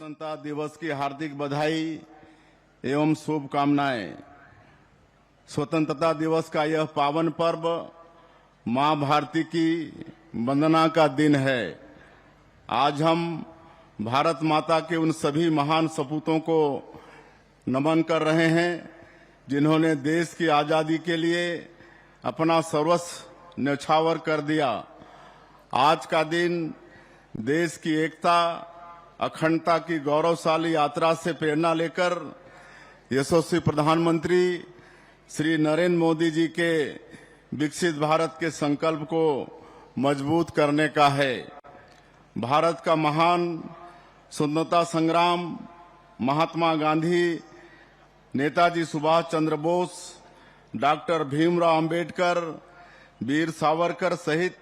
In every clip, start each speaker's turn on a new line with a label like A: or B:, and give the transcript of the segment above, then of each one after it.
A: स्वतंत्रता दिवस की हार्दिक बधाई एवं शुभकामनाएं। स्वतंत्रता दिवस का यह पावन पर्व मां भारती की वंदना का दिन है। आज हम भारत माता के उन सभी महान सपूतों को नमन कर रहे हैं जिन्होंने देश की आजादी के लिए अपना सर्वस्व न्यौछावर कर दिया। आज का दिन देश की एकता अखंडता की गौरवशाली यात्रा से प्रेरणा लेकर यशस्वी प्रधानमंत्री श्री नरेंद्र मोदी जी के विकसित भारत के संकल्प को मजबूत करने का है। भारत का महान स्वतंत्रता संग्राम महात्मा गांधी, नेताजी सुभाष चंद्र बोस, डॉक्टर भीमराव अंबेडकर, वीर सावरकर सहित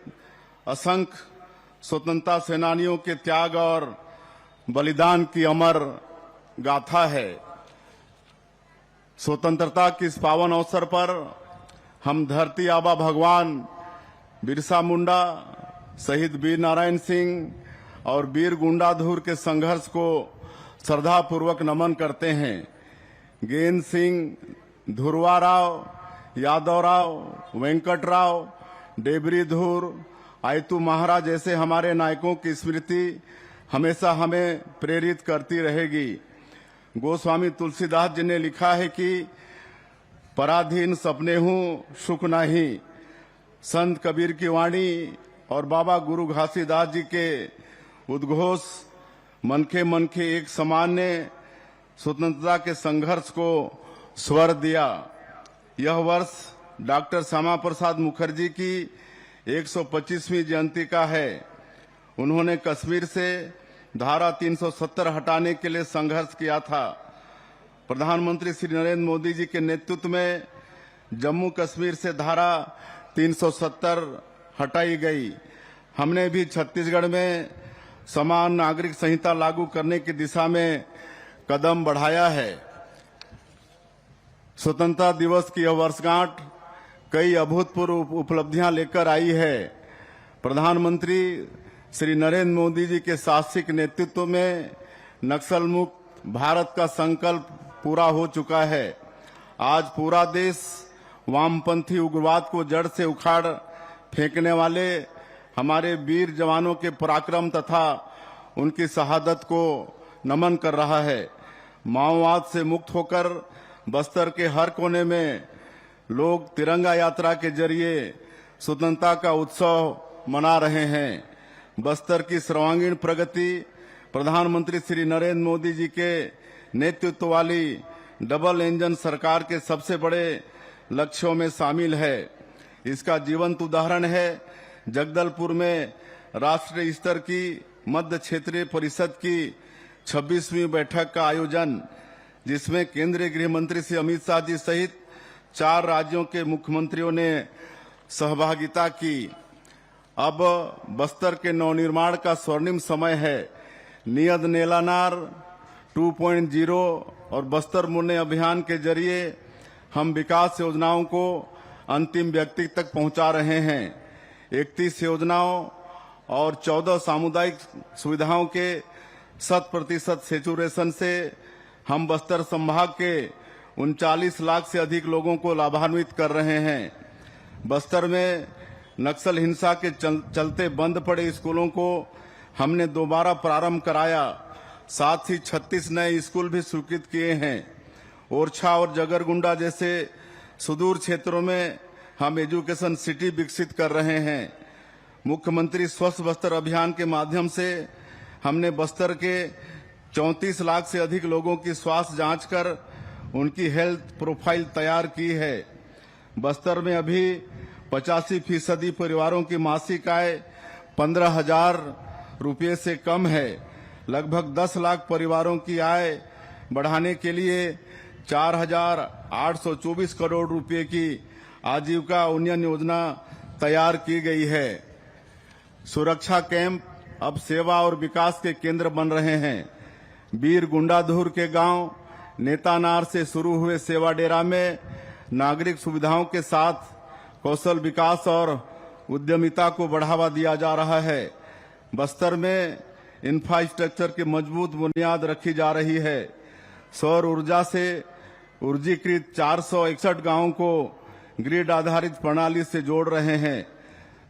A: असंख्य स्वतंत्रता सेनानियों के त्याग और बलिदान की अमर गाथा है। स्वतंत्रता के इस पावन अवसर पर हम धरती आबा भगवान बिरसा मुंडा, शहीद वीर नारायण सिंह और वीर गुंडाधुर के संघर्ष को श्रद्धापूर्वक नमन करते हैं। गेंद सिंह, धुरवा राव, यादव राव, वेंकटराव, डेबरी धुर, आयतू महाराज जैसे हमारे नायकों की स्मृति हमेशा हमें प्रेरित करती रहेगी। गोस्वामी तुलसीदास जी ने लिखा है कि पराधीन सपने हूँ सुख नाही। संत कबीर की वाणी और बाबा गुरु घासीदास जी के उद्घोष मनखे एक समान ने स्वतंत्रता के संघर्ष को स्वर दिया। यह वर्ष डॉक्टर श्यामा प्रसाद मुखर्जी की 125वीं जयंती का है। उन्होंने कश्मीर से धारा 370 हटाने के लिए संघर्ष किया था। प्रधानमंत्री श्री नरेंद्र मोदी जी के नेतृत्व में जम्मू कश्मीर से धारा 370 हटाई गई। हमने भी छत्तीसगढ़ में समान नागरिक संहिता लागू करने की दिशा में कदम बढ़ाया है। स्वतंत्रता दिवस की यह वर्षगांठ कई अभूतपूर्व उपलब्धियां लेकर आई है। प्रधानमंत्री श्री नरेंद्र मोदी जी के साहसिक नेतृत्व में नक्सल मुक्त भारत का संकल्प पूरा हो चुका है। आज पूरा देश वामपंथी उग्रवाद को जड़ से उखाड़ फेंकने वाले हमारे वीर जवानों के पराक्रम तथा उनकी शहादत को नमन कर रहा है। माओवाद से मुक्त होकर बस्तर के हर कोने में लोग तिरंगा यात्रा के जरिए स्वतंत्रता का उत्सव मना रहे हैं। बस्तर की सर्वांगीण प्रगति प्रधानमंत्री श्री नरेंद्र मोदी जी के नेतृत्व वाली डबल इंजन सरकार के सबसे बड़े लक्ष्यों में शामिल है। इसका जीवंत उदाहरण है जगदलपुर में राष्ट्रीय स्तर की मध्य क्षेत्रीय परिषद की 26वीं बैठक का आयोजन, जिसमें केंद्रीय गृह मंत्री श्री अमित शाह जी सहित 4 राज्यों के मुख्यमंत्रियों ने सहभागिता की। अब बस्तर के नवनिर्माण का स्वर्णिम समय है। नियत नेलानार 2.0 और बस्तर मुन्ने अभियान के जरिए हम विकास योजनाओं को अंतिम व्यक्ति तक पहुंचा रहे हैं। 31 योजनाओं और 14 सामुदायिक सुविधाओं के 100% सैचुरेशन से हम बस्तर संभाग के 39 लाख से अधिक लोगों को लाभान्वित कर रहे हैं। बस्तर में नक्सल हिंसा के चलते बंद पड़े स्कूलों को हमने दोबारा प्रारंभ कराया। साथ ही 36 नए स्कूल भी स्वीकृत किए हैं। ओरछा और जगरगुंडा जैसे सुदूर क्षेत्रों में हम एजुकेशन सिटी विकसित कर रहे हैं। मुख्यमंत्री स्वस्थ बस्तर अभियान के माध्यम से हमने बस्तर के 34 लाख से अधिक लोगों की स्वास्थ्य जांच कर उनकी हेल्थ प्रोफाइल तैयार की है। बस्तर में अभी 85% परिवारों की मासिक आय 15,000 रुपये से कम है। लगभग 10 लाख परिवारों की आय बढ़ाने के लिए 4,824 करोड़ रुपए की आजीविका उन्नयन योजना तैयार की गई है। सुरक्षा कैंप अब सेवा और विकास के केंद्र बन रहे हैं। वीर गुंडाधुर के गांव नेतानार से शुरू हुए सेवा डेरा में नागरिक सुविधाओं के साथ कौशल विकास और उद्यमिता को बढ़ावा दिया जा रहा है। बस्तर में इंफ्रास्ट्रक्चर की मजबूत बुनियाद रखी जा रही है। सौर ऊर्जा से ऊर्जीकृत 461 गांवों को ग्रिड आधारित प्रणाली से जोड़ रहे हैं।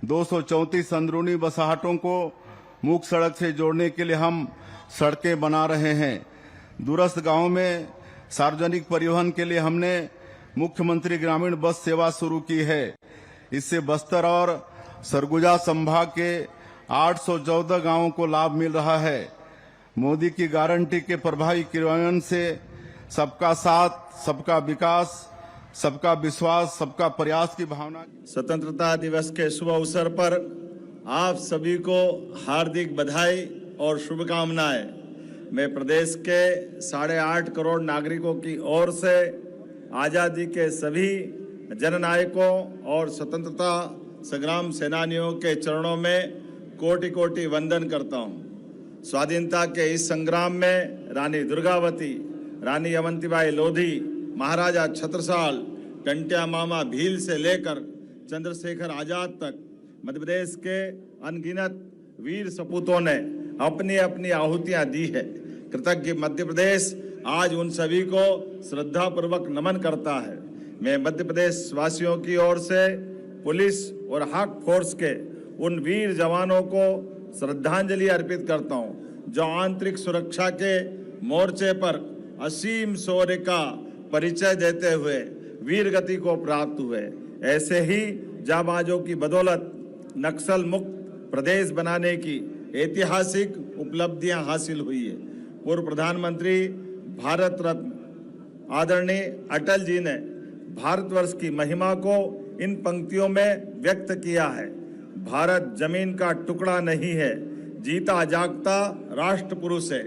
A: 234 अंदरूनी बसाहटों को मुख्य सड़क से जोड़ने के लिए हम सड़कें बना रहे हैं। दूरस्थ गांवों में सार्वजनिक परिवहन के लिए हमने मुख्यमंत्री ग्रामीण बस सेवा शुरू की है। इससे बस्तर और सरगुजा संभाग के 814 गांवों को लाभ मिल रहा है। मोदी की गारंटी के प्रभावी क्रियान्वयन से सबका साथ, सबका विकास, सबका विश्वास, सबका प्रयास की भावना।
B: स्वतंत्रता दिवस के शुभ अवसर पर आप सभी को हार्दिक बधाई और शुभकामनाएं। मैं प्रदेश के 8.5 करोड़ नागरिकों की ओर से आजादी के सभी जननायकों और स्वतंत्रता संग्राम सेनानियों के चरणों में कोटि कोटि वंदन करता हूं। स्वाधीनता के इस संग्राम में रानी दुर्गावती, रानी अवंतीबाई लोधी, महाराजा छत्रसाल, टंट्या मामा भील से लेकर चंद्रशेखर आजाद तक मध्य प्रदेश के अनगिनत वीर सपूतों ने अपनी अपनी आहुतियां दी है। कृतज्ञ मध्य प्रदेश आज उन सभी को श्रद्धापूर्वक नमन करता है। मैं मध्य प्रदेश वासियों की ओर से पुलिस और हक फोर्स के उन वीर जवानों को श्रद्धांजलि अर्पित करता हूं जो आंतरिक सुरक्षा के मोर्चे पर असीम शौर्य का परिचय देते हुए वीर गति को प्राप्त हुए। ऐसे ही जाबाजों की बदौलत नक्सल मुक्त प्रदेश बनाने की ऐतिहासिक उपलब्धियां हासिल हुई है। पूर्व प्रधानमंत्री भारत रत्न आदरणीय अटल जी ने भारतवर्ष की महिमा को इन पंक्तियों में व्यक्त किया है। भारत जमीन का टुकड़ा नहीं है, जीता जागता राष्ट्र पुरुष है।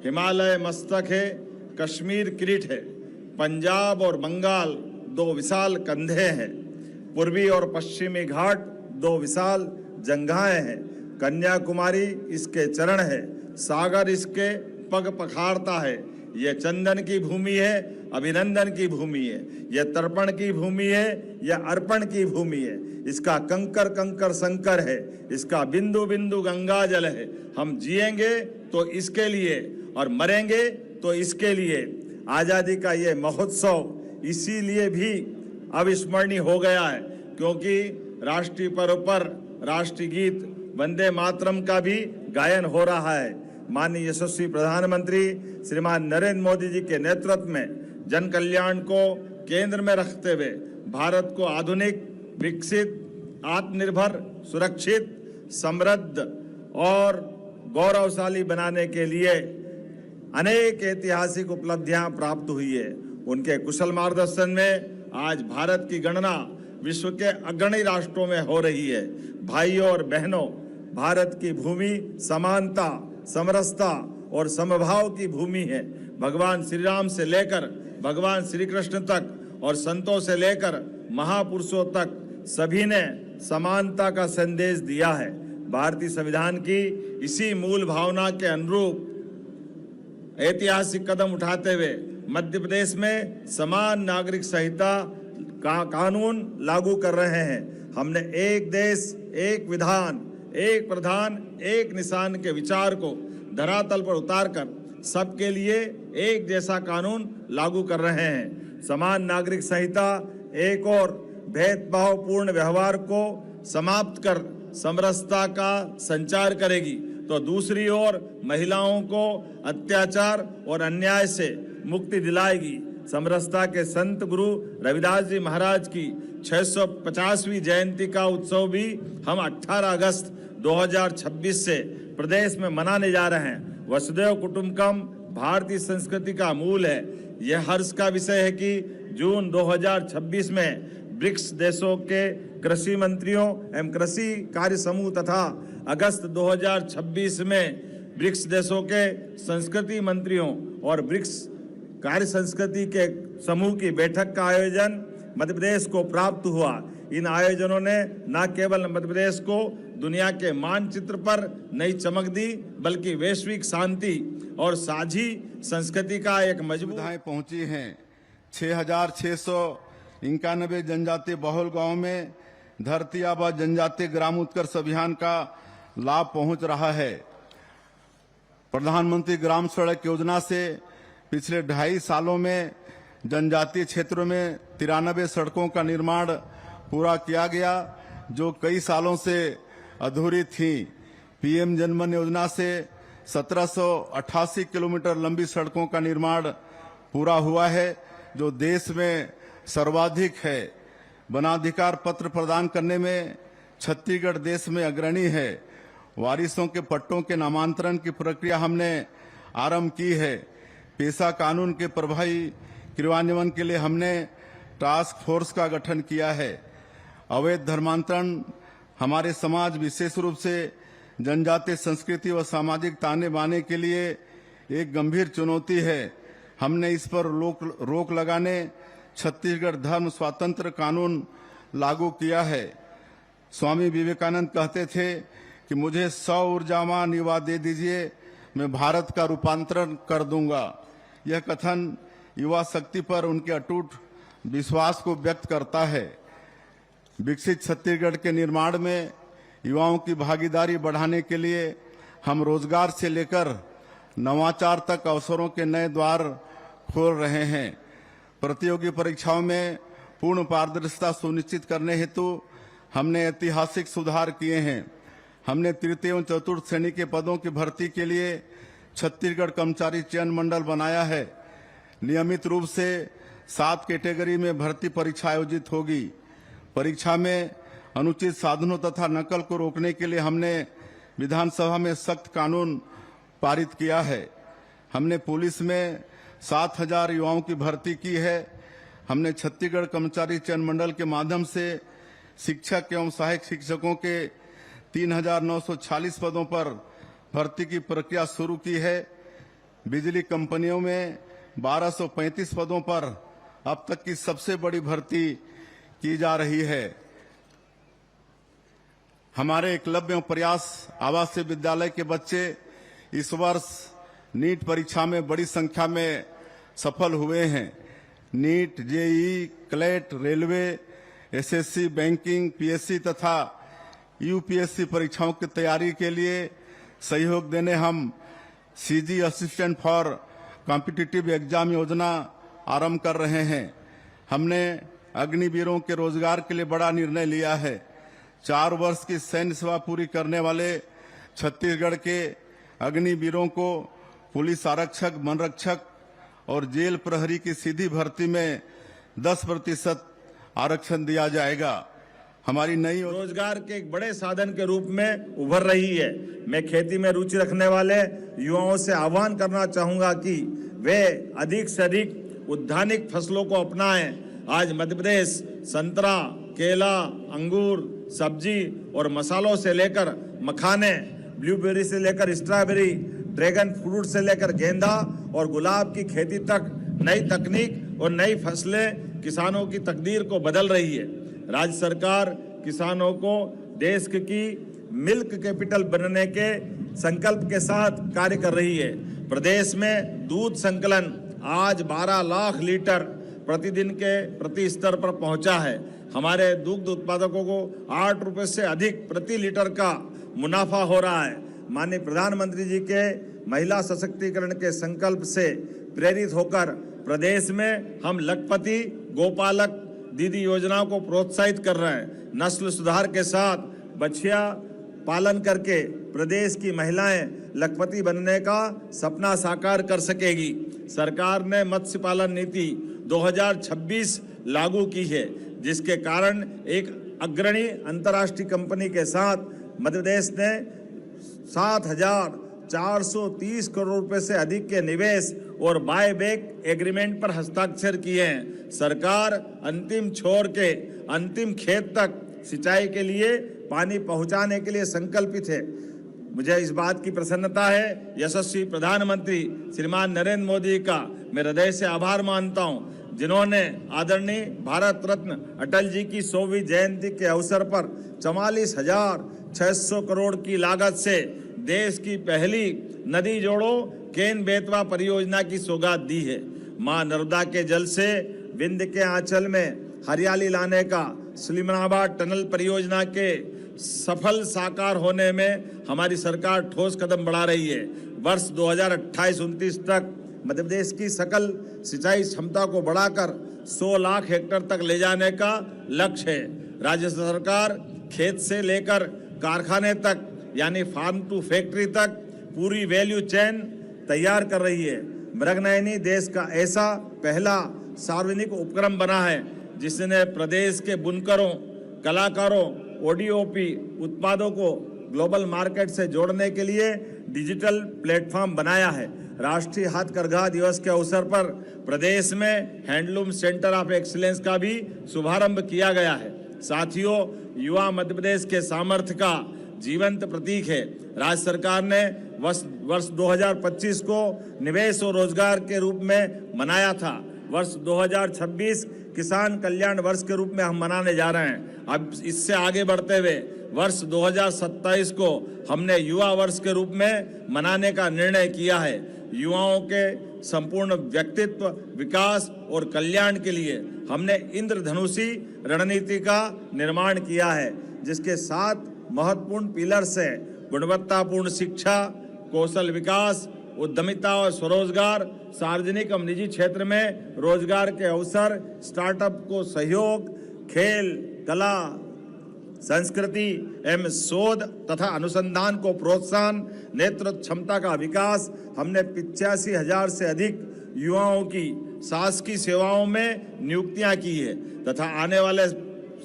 B: हिमालय मस्तक है, कश्मीर किरीट है, पंजाब और बंगाल 2 विशाल कंधे हैं, पूर्वी और पश्चिमी घाट 2 विशाल जंघाएं हैं, कन्याकुमारी इसके चरण है, सागर इसके पग पखारता है। यह चंदन की भूमि है, अभिनंदन की भूमि है, यह तर्पण की भूमि है, यह अर्पण की भूमि है। इसका कंकर कंकर संकर है, इसका बिंदु बिंदु गंगा जल है। हम जिएंगे तो इसके लिए और मरेंगे तो इसके लिए। आजादी का ये महोत्सव इसीलिए भी अविस्मरणीय हो गया है क्योंकि राष्ट्रीय पर्व पर राष्ट्रीय गीत वंदे मातरम का भी गायन हो रहा है। माननीय यशस्वी प्रधानमंत्री श्रीमान नरेंद्र मोदी जी के नेतृत्व में जन कल्याण को केंद्र में रखते हुए भारत को आधुनिक, विकसित, आत्मनिर्भर, सुरक्षित, समृद्ध और गौरवशाली बनाने के लिए अनेक ऐतिहासिक उपलब्धियां प्राप्त हुई है। उनके कुशल मार्गदर्शन में आज भारत की गणना विश्व के अग्रणी राष्ट्रों में हो रही है। भाइयों और बहनों, भारत की भूमि समानता, समरसता और समभाव की भूमि है। भगवान श्री राम से लेकर भगवान श्री कृष्ण तक और संतों से लेकर महापुरुषों तक सभी ने समानता का संदेश दिया है। भारतीय संविधान की इसी मूल भावना के अनुरूप ऐतिहासिक कदम उठाते हुए मध्य प्रदेश में समान नागरिक संहिता का कानून लागू कर रहे हैं। हमने एक देश, एक विधान, एक प्रधान, एक निशान के विचार को धरातल पर उतारकर सबके लिए एक जैसा कानून लागू कर रहे हैं। समान नागरिक संहिता एक और भेदभावपूर्ण व्यवहार को समाप्त कर समरसता का संचार करेगी तो दूसरी ओर महिलाओं को अत्याचार और अन्याय से मुक्ति दिलाएगी। समरसता के संत गुरु रविदास जी महाराज की 650वीं जयंती का उत्सव भी हम 18 अगस्त 2026 से प्रदेश में मनाने जा रहे हैं। वसुधैव कुटुंबकम भारतीय संस्कृति का मूल है। यह हर्ष का विषय है कि जून 2026 में ब्रिक्स देशों के कृषि मंत्रियों एवं कृषि कार्य समूह तथा अगस्त 2026 में ब्रिक्स देशों के संस्कृति मंत्रियों और ब्रिक्स कार्य संस्कृति के समूह की बैठक का आयोजन मध्य प्रदेश को प्राप्त हुआ। इन आयोजनों ने न केवल मध्य प्रदेश को दुनिया के मानचित्र पर नई चमक दी बल्कि वैश्विक शांति और साझी संस्कृति का एक मजबूत
A: पहुंची हैं। 6,691 जनजातीय बहुल गांव में धरती आबा जनजातीय ग्राम उत्कर्ष अभियान का लाभ पहुंच रहा है। प्रधानमंत्री ग्राम सड़क योजना से पिछले 2.5 सालों में जनजातीय क्षेत्रों में 93 सड़कों का निर्माण पूरा किया गया, जो कई सालों से अधूरी थी। पीएम जनमन योजना से 1788 किलोमीटर लंबी सड़कों का निर्माण पूरा हुआ है, जो देश में सर्वाधिक है। वनाधिकार पत्र प्रदान करने में छत्तीसगढ़ देश में अग्रणी है। वारिसों के पट्टों के नामांतरण की प्रक्रिया हमने आरंभ की है। पेशा कानून के प्रभावी क्रियान्वयन के लिए हमने टास्क फोर्स का गठन किया है। अवैध धर्मांतरण हमारे समाज, विशेष रूप से जनजातीय संस्कृति व सामाजिक ताने बाने के लिए एक गंभीर चुनौती है। हमने इस पर रोक लगाने छत्तीसगढ़ धर्म स्वातंत्र कानून लागू किया है। स्वामी विवेकानंद कहते थे कि मुझे 100 ऊर्जावान युवा दे दीजिए, मैं भारत का रूपांतरण कर दूंगा। यह कथन युवा शक्ति पर उनके अटूट विश्वास को व्यक्त करता है। विकसित छत्तीसगढ़ के निर्माण में युवाओं की भागीदारी बढ़ाने के लिए हम रोजगार से लेकर नवाचार तक अवसरों के नए द्वार खोल रहे हैं। प्रतियोगी परीक्षाओं में पूर्ण पारदर्शिता सुनिश्चित करने हेतु हमने ऐतिहासिक सुधार किए हैं। हमने तृतीय एवं चतुर्थ श्रेणी के पदों की भर्ती के लिए छत्तीसगढ़ कर्मचारी चयन मंडल बनाया है। नियमित रूप से 7 कैटेगरी में भर्ती परीक्षा आयोजित होगी। परीक्षा में अनुचित साधनों तथा नकल को रोकने के लिए हमने विधानसभा में सख्त कानून पारित किया है। हमने पुलिस में 7000 युवाओं की भर्ती की है। हमने छत्तीसगढ़ कर्मचारी चयन मंडल के माध्यम से शिक्षक एवं सहायक शिक्षकों के 3946 पदों पर भर्ती की प्रक्रिया शुरू की है। बिजली कंपनियों में 1235 पदों पर अब तक की सबसे बड़ी भर्ती की जा रही है। हमारे एकलव्य एवं प्रयास आवासीय विद्यालय के बच्चे इस वर्ष नीट परीक्षा में बड़ी संख्या में सफल हुए हैं। NEET, JEE, CLAT, railway, SSC, banking, PSC तथा यूपीएससी परीक्षाओं की तैयारी के लिए सहयोग देने हम CG assistant for competitive exam योजना आरंभ कर रहे हैं। हमने अग्निवीरों के रोजगार के लिए बड़ा निर्णय लिया है। 4 वर्ष की सैन्य सेवा पूरी करने वाले छत्तीसगढ़ के अग्निवीरों को पुलिस आरक्षक, वनरक्षक और जेल प्रहरी की सीधी भर्ती में 10% आरक्षण दिया जाएगा। हमारी नई
B: रोजगार के एक बड़े साधन के रूप में उभर रही है। मैं खेती में रुचि रखने वाले युवाओं से आह्वान करना चाहूंगा कि वे अधिक से अधिक उद्यानिक फसलों को अपनाएं। आज मध्य प्रदेश संतरा, केला, अंगूर, सब्जी और मसालों से लेकर मखाने, ब्लूबेरी से लेकर स्ट्रॉबेरी, ड्रैगन फ्रूट से लेकर गेंदा और गुलाब की खेती तक नई तकनीक और नई फसलें किसानों की तकदीर को बदल रही है। राज्य सरकार किसानों को देश की मिल्क कैपिटल बनने के संकल्प के साथ कार्य कर रही है। प्रदेश में दूध संकलन आज 12 लाख लीटर प्रतिदिन के प्रति स्तर पर पहुंचा है। हमारे दुग्ध उत्पादकों को 8 रुपए से अधिक प्रति लीटर का मुनाफा हो रहा है। माननीय प्रधानमंत्री जी के महिला सशक्तिकरण के संकल्प से प्रेरित होकर प्रदेश में हम लखपति गोपालक दीदी योजनाओं को प्रोत्साहित कर रहे हैं। नस्ल सुधार के साथ बछिया पालन करके प्रदेश की महिलाएं लखपति बनने का सपना साकार कर सकेगी। सरकार ने मत्स्य पालन नीति 2026 लागू की है, जिसके कारण एक अग्रणी अंतर्राष्ट्रीय कंपनी के साथ मध्य प्रदेश ने 7,430 करोड़ रुपए से अधिक के निवेश और बायबैक एग्रीमेंट पर हस्ताक्षर किए हैं। सरकार अंतिम छोर के अंतिम खेत तक सिंचाई के लिए पानी पहुंचाने के लिए संकल्पित है। मुझे इस बात की प्रसन्नता है, यशस्वी प्रधानमंत्री श्रीमान नरेंद्र मोदी का मैं हृदय से आभार मानता हूं, जिन्होंने आदरणीय भारत रत्न अटल जी की 100वीं जयंती के अवसर पर 44,600 करोड़ की लागत से देश की पहली नदी जोड़ो केन बेतवा परियोजना की सौगात दी है। मां नर्मदा के जल से विंध्य के आंचल में हरियाली लाने का सलीमनाबाद टनल परियोजना के सफल साकार होने में हमारी सरकार ठोस कदम बढ़ा रही है। वर्ष 2028-29 तक मध्य प्रदेश की सकल सिंचाई क्षमता को बढ़ाकर 100 लाख हेक्टेयर तक ले जाने का लक्ष्य है। राज्य सरकार खेत से लेकर कारखाने तक यानी फार्म टू फैक्ट्री तक पूरी वैल्यू चेन तैयार कर रही है। मृगनयनी देश का ऐसा पहला सार्वजनिक उपक्रम बना है जिसने प्रदेश के बुनकरों, कलाकारों, ओडीओपी उत्पादों को ग्लोबल मार्केट से जोड़ने के लिए डिजिटल प्लेटफॉर्म बनाया है। राष्ट्रीय हथकरघा दिवस के अवसर पर प्रदेश में हैंडलूम सेंटर ऑफ एक्सीलेंस का भी शुभारंभ किया गया है। साथियों, युवा मध्य प्रदेश के सामर्थ्य का जीवंत प्रतीक है। राज्य सरकार ने वर्ष 2025 को निवेश और रोजगार के रूप में मनाया था। वर्ष 2026 किसान कल्याण वर्ष के रूप में हम मनाने जा रहे हैं। अब इससे आगे बढ़ते हुए वर्ष 2027 को हमने युवा वर्ष के रूप में मनाने का निर्णय किया है। युवाओं के संपूर्ण व्यक्तित्व विकास और कल्याण के लिए हमने इंद्रधनुषी रणनीति का निर्माण किया है, जिसके 7 महत्वपूर्ण पिलर्स हैं: गुणवत्तापूर्ण शिक्षा, कौशल विकास, उद्यमिता और स्वरोजगार, सार्वजनिक एवं निजी क्षेत्र में रोजगार के अवसर, स्टार्टअप को सहयोग, खेल, कला, संस्कृति एवं शोध तथा अनुसंधान को प्रोत्साहन, नेतृत्व क्षमता का विकास। हमने 85,000 से अधिक युवाओं की शासकीय सेवाओं में नियुक्तियां की है तथा आने वाले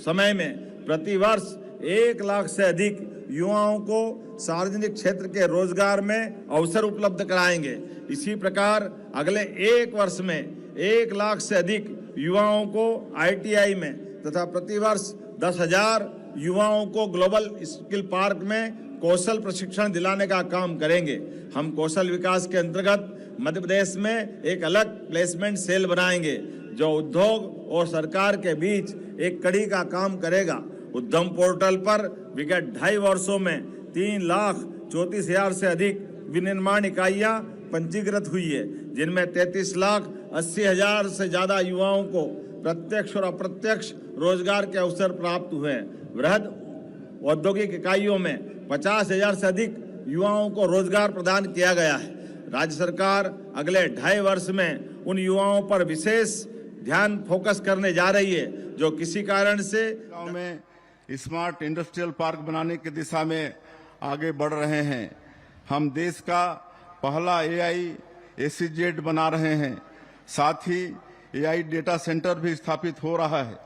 B: समय में प्रतिवर्ष 1 लाख से अधिक युवाओं को सार्वजनिक क्षेत्र के रोजगार में अवसर उपलब्ध कराएंगे। इसी प्रकार अगले 1 वर्ष में 1 लाख से अधिक युवाओं को ITI में तथा प्रतिवर्ष 10,000 युवाओं को ग्लोबल स्किल पार्क में कौशल प्रशिक्षण दिलाने का काम करेंगे। हम कौशल विकास के अंतर्गत मध्य प्रदेश में एक अलग प्लेसमेंट सेल बनाएंगे जो उद्योग और सरकार के बीच एक कड़ी का काम करेगा। उद्यम पोर्टल पर विगत 2.5 वर्षों में 3,34,000 से अधिक विनिर्माण इकाइयां पंजीकृत हुई है, जिनमें 33,80,000 से ज्यादा युवाओं को प्रत्यक्ष और अप्रत्यक्ष रोजगार के अवसर प्राप्त हुए हैं। वृहद औद्योगिक इकाइयों में 50,000 से अधिक युवाओं को रोजगार प्रदान किया गया है। राज्य सरकार अगले 2.5 वर्ष में उन युवाओं पर विशेष ध्यान फोकस करने जा रही है जो किसी कारण से
A: गांव में स्मार्ट इंडस्ट्रियल पार्क बनाने की दिशा में आगे बढ़ रहे हैं। हम देश का पहला AI SEZ बना रहे हैं। साथ ही AI डेटा सेंटर भी स्थापित हो रहा है।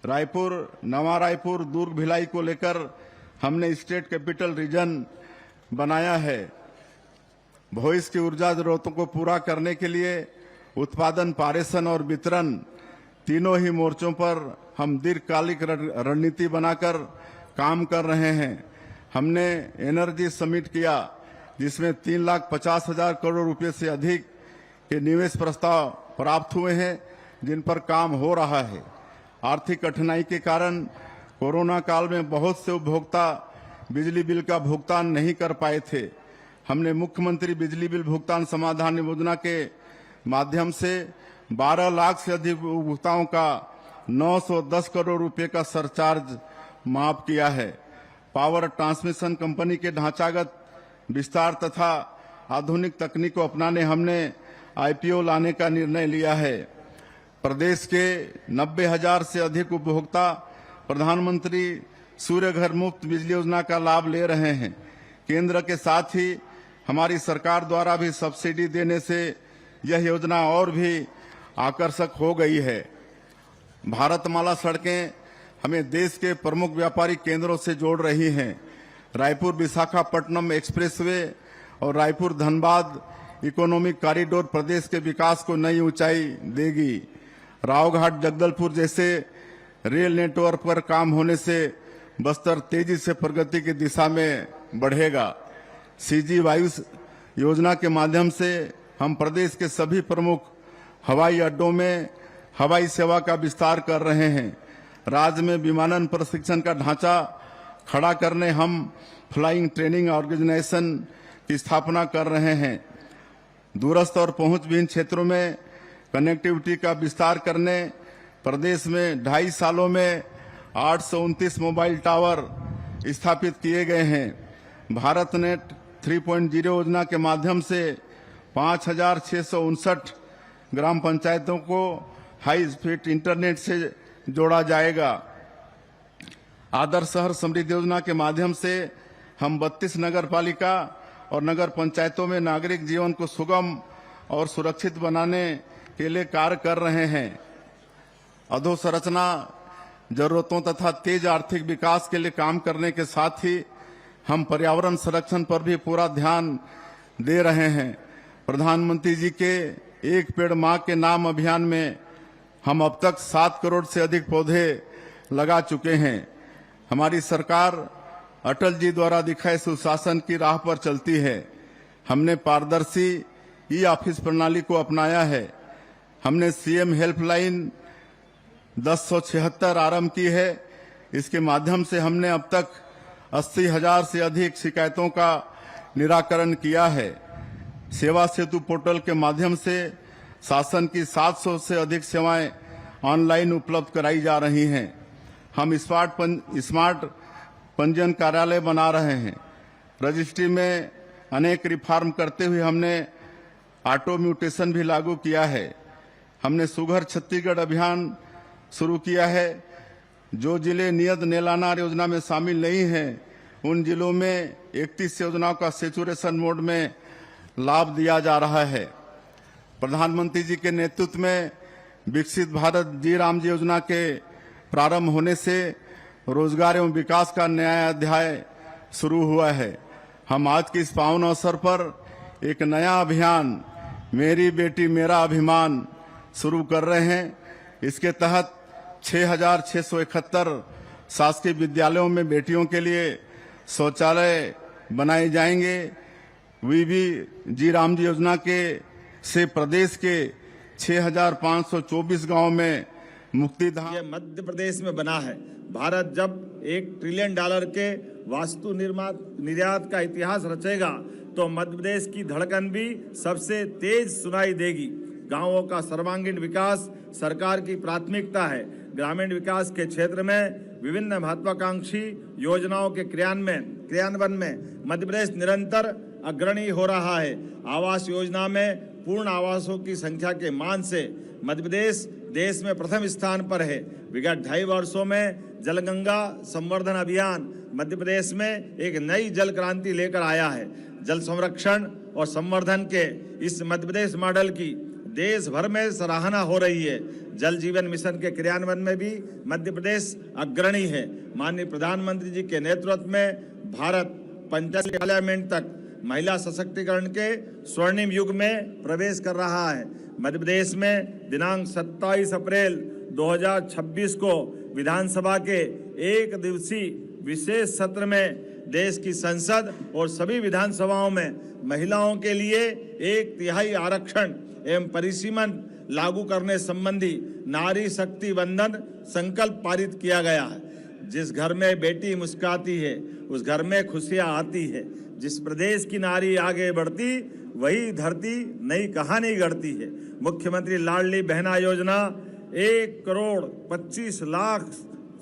A: रायपुर, नवा रायपुर, दुर्ग, भिलाई को लेकर हमने स्टेट कैपिटल रीजन बनाया है। भविष्य की ऊर्जा जरूरतों को पूरा करने के लिए उत्पादन, पारेषण और वितरण तीनों ही मोर्चों पर हम दीर्घकालिक रणनीति बनाकर काम कर रहे हैं। हमने एनर्जी समिट किया जिसमें 3,50,000 करोड़ रुपए से अधिक के निवेश प्रस्ताव प्राप्त हुए हैं, जिन पर काम हो रहा है। आर्थिक कठिनाई के कारण कोरोना काल में बहुत से उपभोक्ता बिजली बिल का भुगतान नहीं कर पाए थे। हमने मुख्यमंत्री बिजली बिल भुगतान समाधान योजना के माध्यम से 12 लाख से अधिक उपभोक्ताओं का 910 करोड़ रुपए का सरचार्ज माफ किया है। पावर ट्रांसमिशन कंपनी के ढांचागत विस्तार तथा आधुनिक तकनीक को अपनाने हमने IPO लाने का निर्णय लिया है। प्रदेश के 90,000 से अधिक उपभोक्ता प्रधानमंत्री सूर्य घर मुफ्त बिजली योजना का लाभ ले रहे हैं। केंद्र के साथ ही हमारी सरकार द्वारा भी सब्सिडी देने से यह योजना और भी आकर्षक हो गई है। भारतमाला सड़कें हमें देश के प्रमुख व्यापारिक केंद्रों से जोड़ रही हैं। रायपुर विशाखापट्टनम एक्सप्रेसवे और रायपुर धनबाद इकोनॉमिक कॉरिडोर प्रदेश के विकास को नई ऊंचाई देगी। रावघाट जगदलपुर जैसे रेल नेटवर्क पर काम होने से बस्तर तेजी से प्रगति की दिशा में बढ़ेगा। CG वायु योजना के माध्यम से हम प्रदेश के सभी प्रमुख हवाई अड्डों में हवाई सेवा का विस्तार कर रहे हैं। राज्य में विमानन प्रशिक्षण का ढांचा खड़ा करने हम फ्लाइंग ट्रेनिंग ऑर्गेनाइजेशन की स्थापना कर रहे हैं। दूरस्थ और पहुंचविहीन क्षेत्रों में कनेक्टिविटी का विस्तार करने प्रदेश में 2.5 सालों में 829 मोबाइल टावर स्थापित किए गए हैं। भारत नेट 3.0 योजना के माध्यम से 5,659 ग्राम पंचायतों को हाई स्पीड इंटरनेट से जोड़ा जाएगा। आदर्श शहर समृद्धि योजना के माध्यम से हम 32 नगर पालिका और नगर पंचायतों में नागरिक जीवन को सुगम और सुरक्षित बनाने के लिए कार्य कर रहे हैं। अधोसंरचना जरूरतों तथा तेज आर्थिक विकास के लिए काम करने के साथ ही हम पर्यावरण संरक्षण पर भी पूरा ध्यान दे रहे हैं। प्रधानमंत्री जी के एक पेड़ मां के नाम अभियान में हम अब तक 7 करोड़ से अधिक पौधे लगा चुके हैं। हमारी सरकार अटल जी द्वारा दिखाए सुशासन की राह पर चलती है। हमने पारदर्शी ई ऑफिस प्रणाली को अपनाया है। हमने सीएम हेल्पलाइन 1076 आरंभ की है। इसके माध्यम से हमने अब तक 80,000 से अधिक शिकायतों का निराकरण किया है। सेवा सेतु पोर्टल के माध्यम से शासन की 700 से अधिक सेवाएं ऑनलाइन उपलब्ध कराई जा रही हैं। हम स्मार्ट पंजीयन कार्यालय बना रहे हैं। रजिस्ट्री में अनेक रिफॉर्म करते हुए हमने ऑटो म्यूटेशन भी लागू किया है। हमने सुघर छत्तीसगढ़ अभियान शुरू किया है। जो जिले नियत नेलानार योजना में शामिल नहीं हैं, उन जिलों में 31 योजनाओं का सैचुरेशन मोड में लाभ दिया जा रहा है। प्रधानमंत्री जी के नेतृत्व में विकसित भारत जी राम जी योजना के प्रारंभ होने से रोजगार एवं विकास का नया अध्याय शुरू हुआ है। हम आज के इस पावन अवसर पर एक नया अभियान मेरी बेटी मेरा अभिमान शुरू कर रहे हैं। इसके तहत 6,671 शासकीय विद्यालयों में बेटियों के लिए शौचालय बनाए जाएंगे। वीबी जी राम जी योजना के से प्रदेश के 6,524 गांवों में मुक्तिधाम।
B: ये मध्य प्रदेश में बना है। भारत जब $1 ट्रिलियन के वास्तु निर्यात का इतिहास रचेगा तो मध्य प्रदेश की धड़कन भी सबसे तेज सुनाई देगी। गांवों का सर्वांगीण विकास सरकार की प्राथमिकता है। ग्रामीण विकास के क्षेत्र में विभिन्न महत्वाकांक्षी योजनाओं के क्रियान्वयन में मध्य प्रदेश निरंतर अग्रणी हो रहा है। आवास योजना में पूर्ण आवासों की संख्या के मान से मध्य प्रदेश देश में प्रथम स्थान पर है। विगत 2.5 वर्षों में जलगंगा संवर्धन अभियान मध्य प्रदेश में एक नई जल क्रांति लेकर आया है। जल संरक्षण और संवर्धन के इस मध्य प्रदेश मॉडल की देश भर में सराहना हो रही है। जल जीवन मिशन के क्रियान्वयन में भी मध्य प्रदेश अग्रणी है। माननीय प्रधानमंत्री जी के नेतृत्व में भारत पंचायत पार्लियामेंट तक महिला सशक्तिकरण के स्वर्णिम युग में प्रवेश कर रहा है। मध्य प्रदेश में दिनांक 27 अप्रैल 2026 को विधानसभा के एक दिवसीय विशेष सत्र में देश की संसद और सभी विधानसभाओं में महिलाओं के लिए 1/3 आरक्षण एवं परिसीमन लागू करने संबंधी नारी शक्ति वंदन संकल्प पारित किया गया है। जिस घर में बेटी मुस्कुराती है उस घर में खुशियां आती है। जिस प्रदेश की नारी आगे बढ़ती वही धरती नई कहानी गढ़ती है। मुख्यमंत्री लाडली बहना योजना 1,25,00,000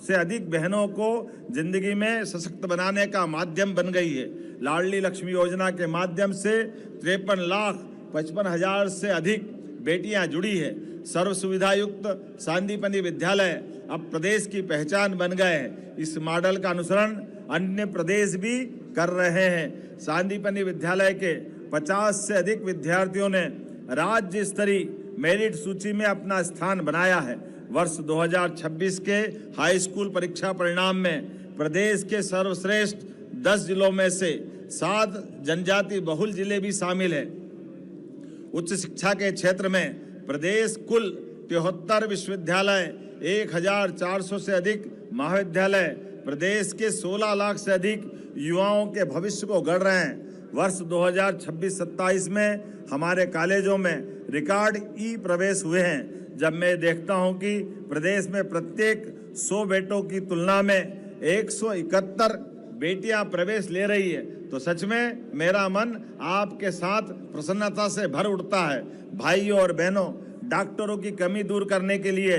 B: से अधिक बहनों को जिंदगी में सशक्त बनाने का माध्यम बन गई है। लाडली लक्ष्मी योजना के माध्यम से 53,55,000 से अधिक बेटियां जुड़ी है। सर्व सुविधा युक्त सांदीपनि विद्यालय अब प्रदेश की पहचान बन गए हैं। इस मॉडल का अनुसरण अन्य प्रदेश भी कर रहे हैं। सांदीपनि विद्यालय के 50 से अधिक विद्यार्थियों ने राज्य स्तरीय मेरिट सूची में अपना स्थान बनाया है। वर्ष 2026 के हाई स्कूल परीक्षा परिणाम में प्रदेश के सर्वश्रेष्ठ 10 जिलों में से 7 जनजाति बहुल जिले भी शामिल हैं। उच्च शिक्षा के क्षेत्र में प्रदेश कुल 73 विश्वविद्यालय, 1,400 से अधिक महाविद्यालय, प्रदेश के 16 लाख से अधिक युवाओं के भविष्य को गढ़ रहे हैं। वर्ष 2026-27 में हमारे कॉलेजों में रिकॉर्ड ई प्रवेश हुए हैं। जब मैं देखता हूं कि प्रदेश में प्रत्येक 100 बेटों की तुलना में 171 बेटियां प्रवेश ले रही है तो सच में मेरा मन आपके साथ प्रसन्नता से भर उठता है। भाइयों और बहनों, डॉक्टरों की कमी दूर करने के लिए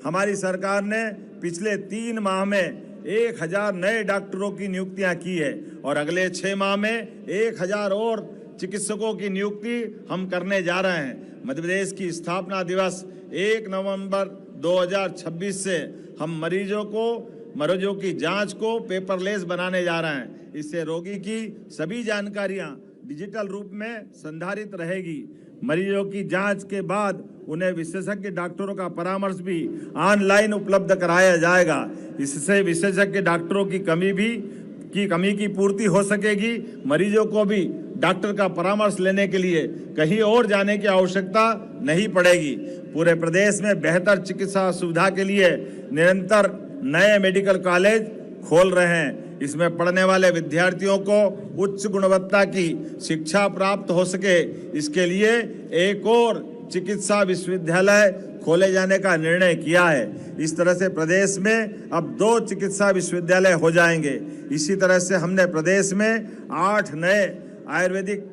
B: हमारी सरकार ने पिछले 3 माह में 1000 नए डॉक्टरों की नियुक्तियां की है और अगले 6 माह में 1000 और चिकित्सकों की नियुक्ति हम करने जा रहे हैं। मध्य प्रदेश की स्थापना दिवस 1 नवंबर 2026 से हम मरीजों की जांच को पेपरलेस बनाने जा रहे हैं। इससे रोगी की सभी जानकारियां डिजिटल रूप में संधारित रहेगी। मरीजों की जांच के बाद उन्हें विशेषज्ञ डॉक्टरों का परामर्श भी ऑनलाइन उपलब्ध कराया जाएगा। इससे विशेषज्ञ डॉक्टरों की कमी की पूर्ति हो सकेगी। मरीजों को भी डॉक्टर का परामर्श लेने के लिए कहीं और जाने की आवश्यकता नहीं पड़ेगी। पूरे प्रदेश में बेहतर चिकित्सा सुविधा के लिए निरंतर नए मेडिकल कॉलेज खोल रहे हैं। इसमें पढ़ने वाले विद्यार्थियों को उच्च गुणवत्ता की शिक्षा प्राप्त हो सके, इसके लिए एक और चिकित्सा विश्वविद्यालय खोले जाने का निर्णय किया है। इस तरह से प्रदेश में अब 2 चिकित्सा विश्वविद्यालय हो जाएंगे। इसी तरह से हमने प्रदेश में 8 नए आयुर्वेदिक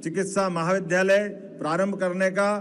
B: चिकित्सा महाविद्यालय प्रारंभ करने का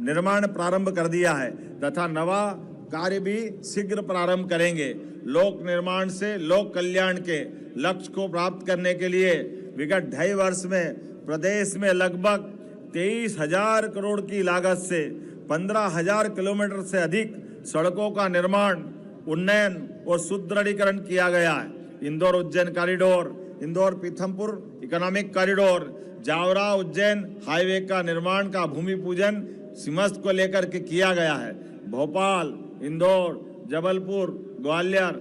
B: निर्माण प्रारंभ कर दिया है तथा नवा कार्य भी शीघ्र प्रारंभ करेंगे। लोक निर्माण से लोक कल्याण के लक्ष्य को प्राप्त करने के लिए विगत 2.5 वर्ष में प्रदेश में लगभग 23,000 करोड़ की लागत से 15,000 किलोमीटर से अधिक सड़कों का निर्माण, उन्नयन और सुदृढ़ीकरण किया गया है। Indore Ujjain corridor, Indore Pithampur economic corridor, Jaora Ujjain highway का निर्माण का भूमि पूजन सीमस्त को लेकर के किया गया है। भोपाल, इंदौर, जबलपुर, ग्वालियर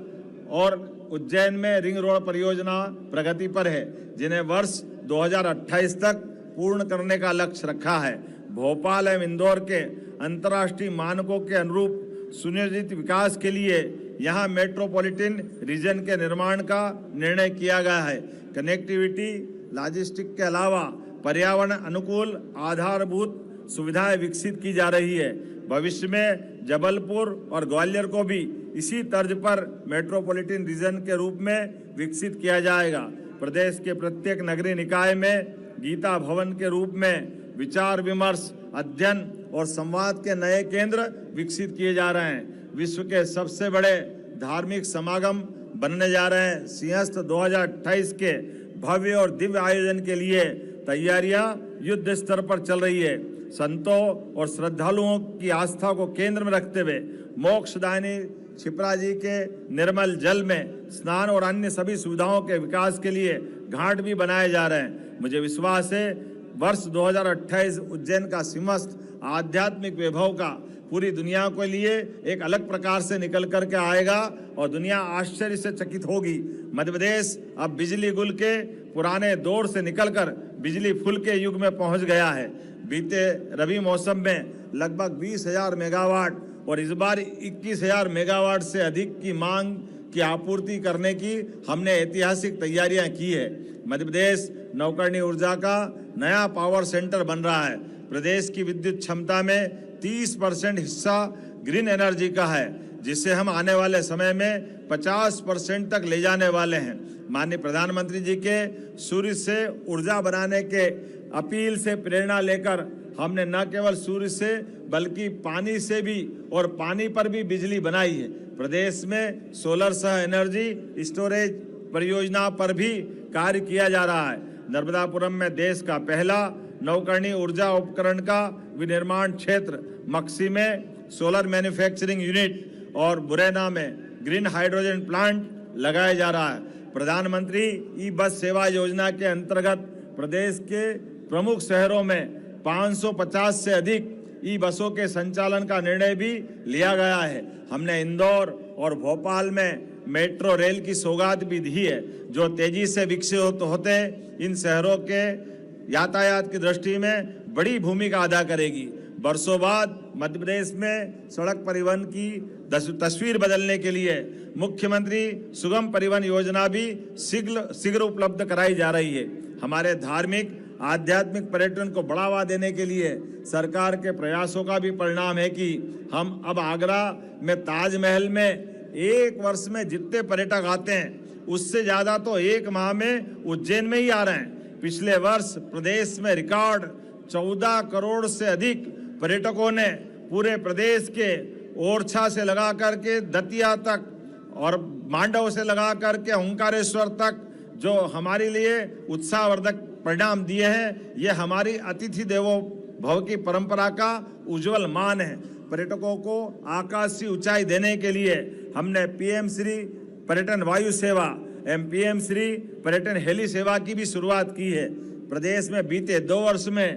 B: और उज्जैन में रिंग रोड परियोजना प्रगति पर है, जिन्हें वर्ष 2028 तक पूर्ण करने का लक्ष्य रखा है। भोपाल एवं इंदौर के अंतर्राष्ट्रीय मानकों के अनुरूप सुनियोजित विकास के लिए यहां मेट्रोपॉलिटन रीजन के निर्माण का निर्णय किया गया है। कनेक्टिविटी, लॉजिस्टिक के अलावा पर्यावरण अनुकूल आधारभूत सुविधाएं विकसित की जा रही है। भविष्य में जबलपुर और ग्वालियर को भी इसी तर्ज पर मेट्रोपॉलिटन रीजन के रूप में विकसित किया जाएगा। प्रदेश के प्रत्येक नगरीय निकाय में गीता भवन के रूप में विचार विमर्श, अध्ययन और संवाद के नए केंद्र विकसित किए जा रहे हैं। विश्व के सबसे बड़े धार्मिक समागम बनने जा रहे हैं। सिंहस्थ 2028 के भव्य और दिव्य आयोजन के लिए तैयारियां युद्ध स्तर पर चल रही है। संतों और श्रद्धालुओं की आस्था को केंद्र में रखते हुए मोक्षदायिनी क्षिप्रा जी के निर्मल जल में स्नान और अन्य सभी सुविधाओं के विकास के लिए घाट भी बनाए जा रहे हैं। मुझे विश्वास है वर्ष 2028 उज्जैन का सिमस्त आध्यात्मिक वैभव का पूरी दुनिया के लिए एक अलग प्रकार से निकल करके आएगा और दुनिया आश्चर्य से चकित होगी। मध्य प्रदेश अब बिजली गुल के पुराने दौर से निकलकर बिजली फुल के युग में पहुंच गया है। बीते रबी मौसम में लगभग 20,000 मेगावाट और इस बार 21,000 मेगावाट से अधिक की मांग की आपूर्ति करने की हमने ऐतिहासिक तैयारियां की है। मध्य प्रदेश नवकरणीय ऊर्जा का नया पावर सेंटर बन रहा है। प्रदेश की विद्युत क्षमता में 30% हिस्सा ग्रीन एनर्जी का है, जिससे हम आने वाले समय में 50% तक ले जाने वाले हैं। माननीय प्रधानमंत्री जी के सूर्य से ऊर्जा बनाने के अपील से प्रेरणा लेकर हमने न केवल सूर्य से बल्कि पानी से भी और पानी पर भी बिजली बनाई है। प्रदेश में सोलर सह एनर्जी स्टोरेज परियोजना पर भी कार्य किया जा रहा है। नर्मदापुरम में देश का पहला नवकरणीय ऊर्जा उपकरण का विनिर्माण क्षेत्र, मक्सी में सोलर मैन्युफैक्चरिंग यूनिट और मुरैना में ग्रीन हाइड्रोजन प्लांट लगाया जा रहा है। प्रधानमंत्री ई बस सेवा योजना के अंतर्गत प्रदेश के प्रमुख शहरों में 550 से अधिक ई बसों के संचालन का निर्णय भी लिया गया है। हमने इंदौर और भोपाल में मेट्रो रेल की सौगात भी दी है, जो तेजी से विकसित होते इन शहरों के यातायात की दृष्टि में बड़ी भूमिका अदा करेगी। वर्षों बाद मध्य प्रदेश में सड़क परिवहन की तस्वीर बदलने के लिए मुख्यमंत्री सुगम परिवहन योजना भी शीघ्र उपलब्ध कराई जा रही है। हमारे धार्मिक आध्यात्मिक पर्यटन को बढ़ावा देने के लिए सरकार के प्रयासों का भी परिणाम है कि हम अब आगरा में ताजमहल में एक वर्ष में जितने पर्यटक आते हैं उससे ज्यादा तो एक माह में उज्जैन में ही आ रहे हैं। पिछले वर्ष प्रदेश में रिकॉर्ड 14 करोड़ से अधिक पर्यटकों ने पूरे प्रदेश के ओरछा से लगा करके दतिया तक और मांडव से लगा करके ओंकारेश्वर तक जो हमारे लिए उत्साहवर्धक परिणाम दिए हैं, ये हमारी अतिथि देवो भव की परंपरा का उज्जवल मान है। पर्यटकों को आकाशीय ऊंचाई देने के लिए हमने पीएम श्री पर्यटन वायु सेवा एवं पीएम श्री पर्यटन हेली सेवा की भी शुरुआत की है। प्रदेश में बीते 2 वर्ष में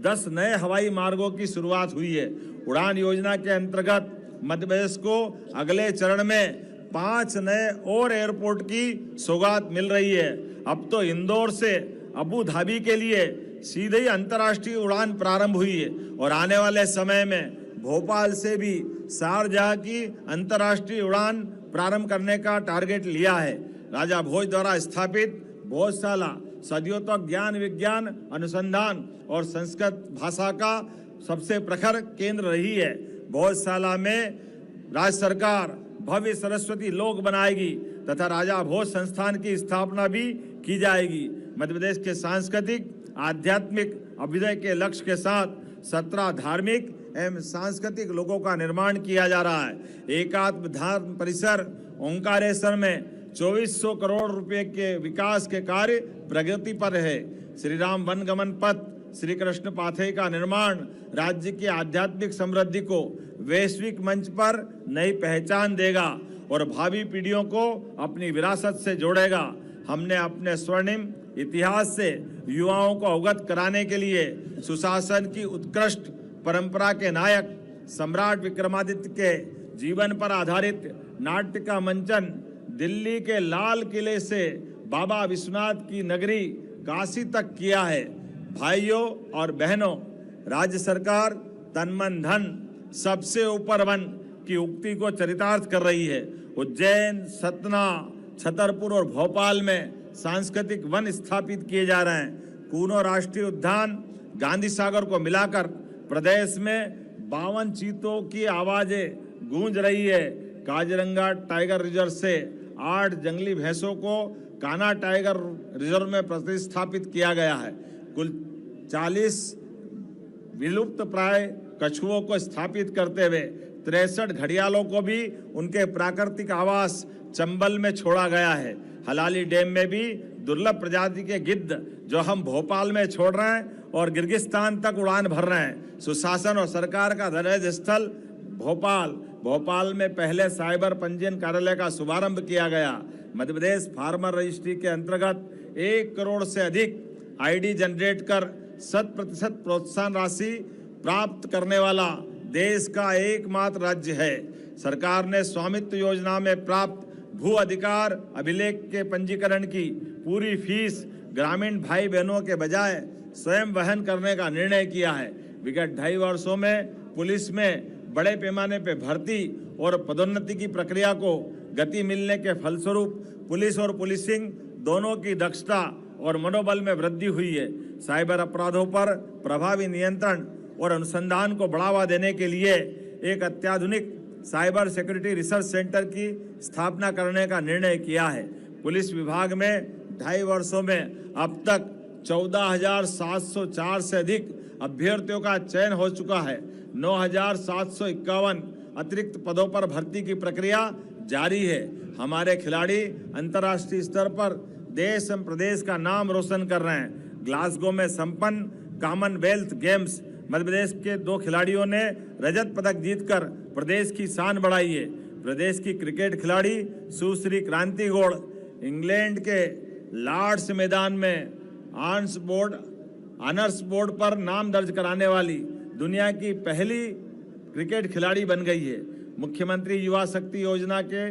B: 10 नए हवाई मार्गों की शुरुआत हुई है। उड़ान योजना के अंतर्गत मध्य प्रदेश को अगले चरण में 5 नए और एयरपोर्ट की सौगात मिल रही है। अब तो इंदौर से अबू धाबी के लिए सीधे ही अंतर्राष्ट्रीय उड़ान प्रारंभ हुई है और आने वाले समय में भोपाल से भी शारजाह की अंतर्राष्ट्रीय उड़ान प्रारंभ करने का टारगेट लिया है। राजा भोज द्वारा स्थापित भोजशाला सदियों तक ज्ञान विज्ञान अनुसंधान और संस्कृत भाषा का सबसे प्रखर केंद्र रही है। भोजशाला में राज्य सरकार भव्य सरस्वती लोक बनाएगी तथा राजा भोज संस्थान की स्थापना भी की जाएगी। मध्य प्रदेश के सांस्कृतिक आध्यात्मिक अभ्युदय के लक्ष्य के साथ 17 धार्मिक एवं सांस्कृतिक लोगों का निर्माण किया जा रहा है। एकात्म धर्म परिसर ओंकारेश्वर में 2400 करोड़ रुपए के विकास के कार्य प्रगति पर है। श्री राम वनगमन पथ श्री कृष्ण पाथेय का निर्माण राज्य की आध्यात्मिक समृद्धि को वैश्विक मंच पर नई पहचान देगा और भावी पीढ़ियों को अपनी विरासत से जोड़ेगा। हमने अपने स्वर्णिम इतिहास से युवाओं को अवगत कराने के लिए सुशासन की उत्कृष्ट परंपरा के नायक सम्राट विक्रमादित्य के जीवन पर आधारित नाट्य का मंचन दिल्ली के लाल किले से बाबा विश्वनाथ की नगरी काशी तक किया है। भाइयों और बहनों, राज्य सरकार तन मन धन सबसे ऊपर वन की उक्ति को चरितार्थ कर रही है। उज्जैन, सतना, छतरपुर और भोपाल में सांस्कृतिक वन स्थापित किए जा रहे हैं। कूनो राष्ट्रीय उद्यान, गांधी सागर को मिलाकर प्रदेश में 52 चीतों की आवाजें गूंज रही है। काजीरंगा टाइगर रिजर्व से 8 जंगली भैंसों को कान्हा टाइगर रिजर्व में प्रतिस्थापित किया गया है। कुल 40 विलुप्त प्राय कछुओं को स्थापित करते हुए 63 घड़ियालों को भी उनके प्राकृतिक आवास चंबल में छोड़ा गया है। हलाली डैम में भी दुर्लभ प्रजाति के गिद्ध जो हम भोपाल में छोड़ रहे हैं और गिर्गिस्तान तक उड़ान भर रहे हैं। सुशासन और सरकार का धरातल स्थल भोपाल में पहले साइबर पंजीयन कार्यालय का शुभारंभ किया गया। मध्य प्रदेश फार्मर रजिस्ट्री के अंतर्गत 1 करोड़ से अधिक आईडी जनरेट कर 100% प्रोत्साहन राशि प्राप्त करने वाला देश का एकमात्र राज्य है। सरकार ने स्वामित्व योजना में प्राप्त भू अधिकार अभिलेख के पंजीकरण की पूरी फीस ग्रामीण भाई बहनों के बजाय स्वयं वहन करने का निर्णय किया है। विगत 2.5 वर्षों में पुलिस में बड़े पैमाने पर भर्ती और पदोन्नति की प्रक्रिया को गति मिलने के फलस्वरूप पुलिस और पुलिसिंग दोनों की दक्षता और मनोबल में वृद्धि हुई है। साइबर अपराधों पर प्रभावी नियंत्रण और अनुसंधान को बढ़ावा देने के लिए एक अत्याधुनिक साइबर सिक्योरिटी रिसर्च सेंटर की स्थापना करने का निर्णय किया है। पुलिस विभाग में 2.5 वर्षों में अब तक 14,704 से अधिक अभ्यर्थियों का चयन हो चुका है। 9,751 अतिरिक्त पदों पर भर्ती की प्रक्रिया जारी है। हमारे खिलाड़ी अंतर्राष्ट्रीय स्तर पर देश एवं प्रदेश का नाम रोशन कर रहे हैं। ग्लासगो में संपन्न कॉमनवेल्थ गेम्स मध्य प्रदेश के 2 खिलाड़ियों ने रजत पदक जीतकर प्रदेश की शान बढ़ाई है। प्रदेश की क्रिकेट खिलाड़ी सुश्री क्रांति गौड़ इंग्लैंड के लॉर्ड्स मैदान में ऑनर्स बोर्ड पर नाम दर्ज कराने वाली दुनिया की पहली क्रिकेट खिलाड़ी बन गई है। मुख्यमंत्री युवा शक्ति योजना के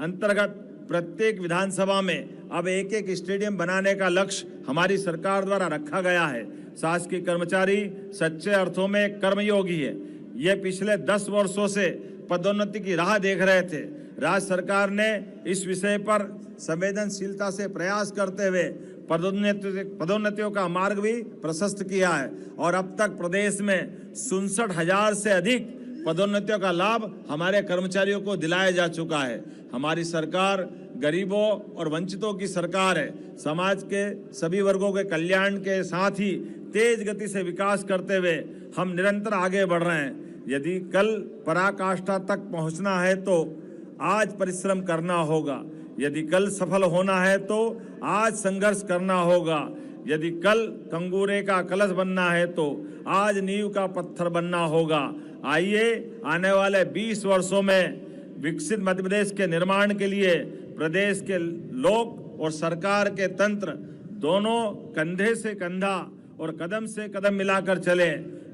B: अंतर्गत प्रत्येक विधानसभा में अब एक स्टेडियम बनाने का लक्ष्य हमारी सरकार द्वारा रखा गया है। शासकीय कर्मचारी सच्चे अर्थों में कर्मयोगी है। ये पिछले 10 वर्षों से पदोन्नति की राह देख रहे थे। राज्य सरकार ने इस विषय पर संवेदनशीलता से प्रयास करते हुए पदोन्नतियों का मार्ग भी प्रशस्त किया है और अब तक प्रदेश में 67,000 से अधिक पदोन्नतियों का लाभ हमारे कर्मचारियों को दिलाया जा चुका है। हमारी सरकार गरीबों और वंचितों की सरकार है। समाज के सभी वर्गों के कल्याण के साथ ही तेज गति से विकास करते हुए हम निरंतर आगे बढ़ रहे हैं। यदि कल पराकाष्ठा तक पहुंचना है तो आज परिश्रम करना होगा। यदि कल सफल होना है तो आज संघर्ष करना होगा। यदि कल कंगूरे का कलश बनना है तो आज नींव का पत्थर बनना होगा। आइए आने वाले 20 वर्षों में विकसित मध्य प्रदेश के निर्माण के लिए प्रदेश के लोग और सरकार के तंत्र दोनों कंधे से कंधा और कदम से कदम मिलाकर चले।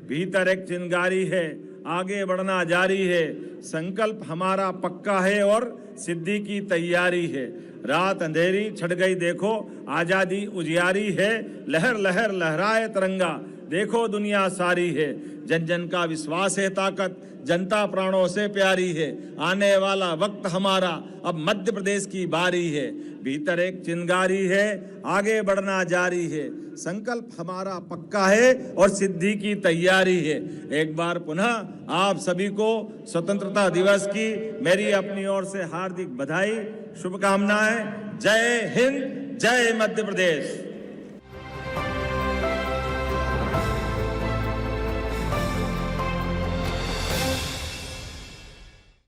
B: भीतर एक चिंगारी है, आगे बढ़ना जारी है। संकल्प हमारा पक्का है और सिद्धि की तैयारी है। रात अंधेरी छट गई देखो, आजादी उजियारी है। लहर लहर लहराए तिरंगा, देखो दुनिया सारी है। जन जन का विश्वास है ताकत, जनता प्राणों से प्यारी है। आने वाला वक्त हमारा, अब मध्य प्रदेश की बारी है। भीतर एक चिंगारी है, आगे बढ़ना जारी है। संकल्प हमारा पक्का है और सिद्धि की तैयारी है। एक बार पुनः आप सभी को स्वतंत्रता दिवस की मेरी अपनी ओर से हार्दिक बधाई, शुभकामनाएं। जय हिंद, जय मध्य प्रदेश।